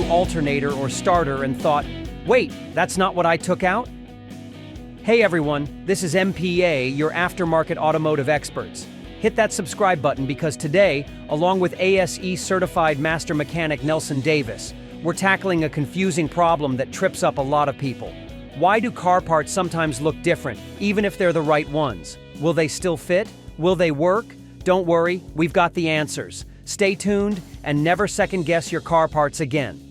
alternator or starter and thought, wait, that's not what I took out? Hey everyone, this is MPA, your aftermarket automotive experts. Hit that subscribe button because today, along with ASE certified master mechanic Nelson Davis, we're tackling a confusing problem that trips up a lot of people. Why do car parts sometimes look different, even if they're the right ones? Will they still fit? Will they work? Don't worry, we've got the answers. Stay tuned and never second guess your car parts again.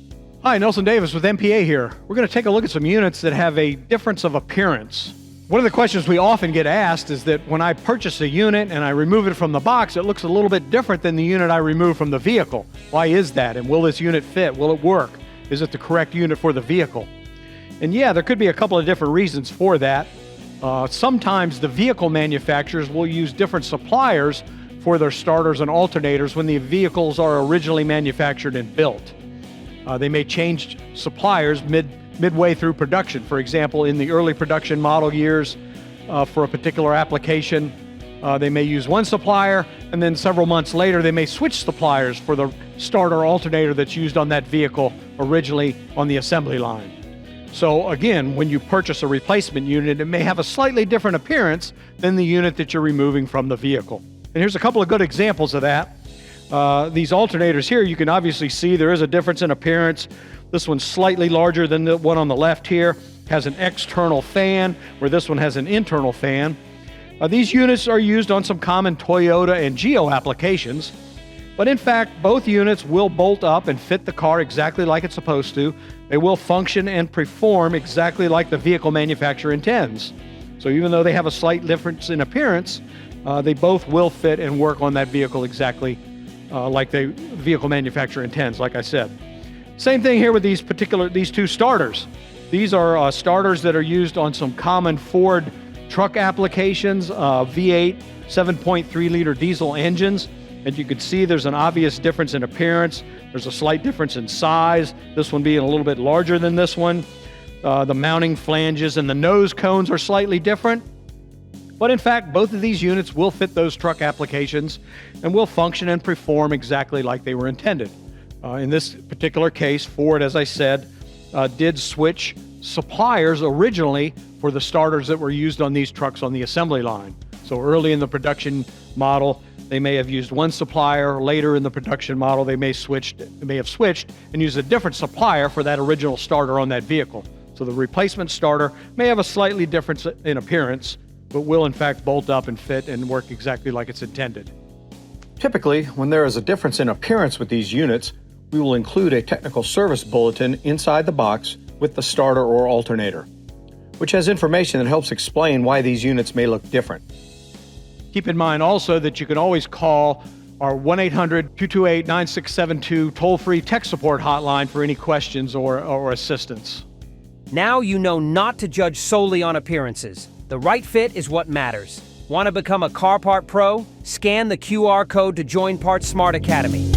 Hi, Nelson Davis with MPA here. We're going to take a look at some units that have a difference of appearance. One of the questions we often get asked is that when I purchase a unit and I remove it from the box, it looks a little bit different than the unit I removed from the vehicle. Why is that? And will this unit fit? Will it work? Is it the correct unit for the vehicle? And yeah, there could be a couple of different reasons for that. Sometimes the vehicle manufacturers will use different suppliers for their starters and alternators when the vehicles are originally manufactured and built. They may change suppliers midway through production. For example, in the early production model years for a particular application, they may use one supplier, and then several months later they may switch suppliers for the starter alternator that's used on that vehicle originally on the assembly line. So again, when you purchase a replacement unit, it may have a slightly different appearance than the unit that you're removing from the vehicle. And here's a couple of good examples of that. These alternators here, you can obviously see there is a difference in appearance. This one's slightly larger than the one on the left here, has an external fan, where this one has an internal fan. These units are used on some common Toyota and Geo applications, but in fact, both units will bolt up and fit the car exactly like it's supposed to. They will function and perform exactly like the vehicle manufacturer intends. So even though they have a slight difference in appearance, they both will fit and work on that vehicle exactly like the vehicle manufacturer intends, like I said. Same thing here with these two starters. These are starters that are used on some common Ford truck applications, V8 7.3 liter diesel engines. And you can see there's an obvious difference in appearance. There's a slight difference in size, this one being a little bit larger than this one. The mounting flanges and the nose cones are slightly different. But in fact, both of these units will fit those truck applications and will function and perform exactly like they were intended. In this particular case, Ford, as I said, did switch suppliers originally for the starters that were used on these trucks on the assembly line. So early in the production model, they may have used one supplier. Later in the production model, they may have switched and used a different supplier for that original starter on that vehicle. So the replacement starter may have a slightly difference in appearance, but will in fact bolt up and fit and work exactly like it's intended. Typically, when there is a difference in appearance with these units, we will include a technical service bulletin inside the box with the starter or alternator, which has information that helps explain why these units may look different. Keep in mind also that you can always call our 1-800-228-9672 toll-free tech support hotline for any questions or assistance. Now you know not to judge solely on appearances. The right fit is what matters. Want to become a car part pro? Scan the QR code to join Part Smart Academy.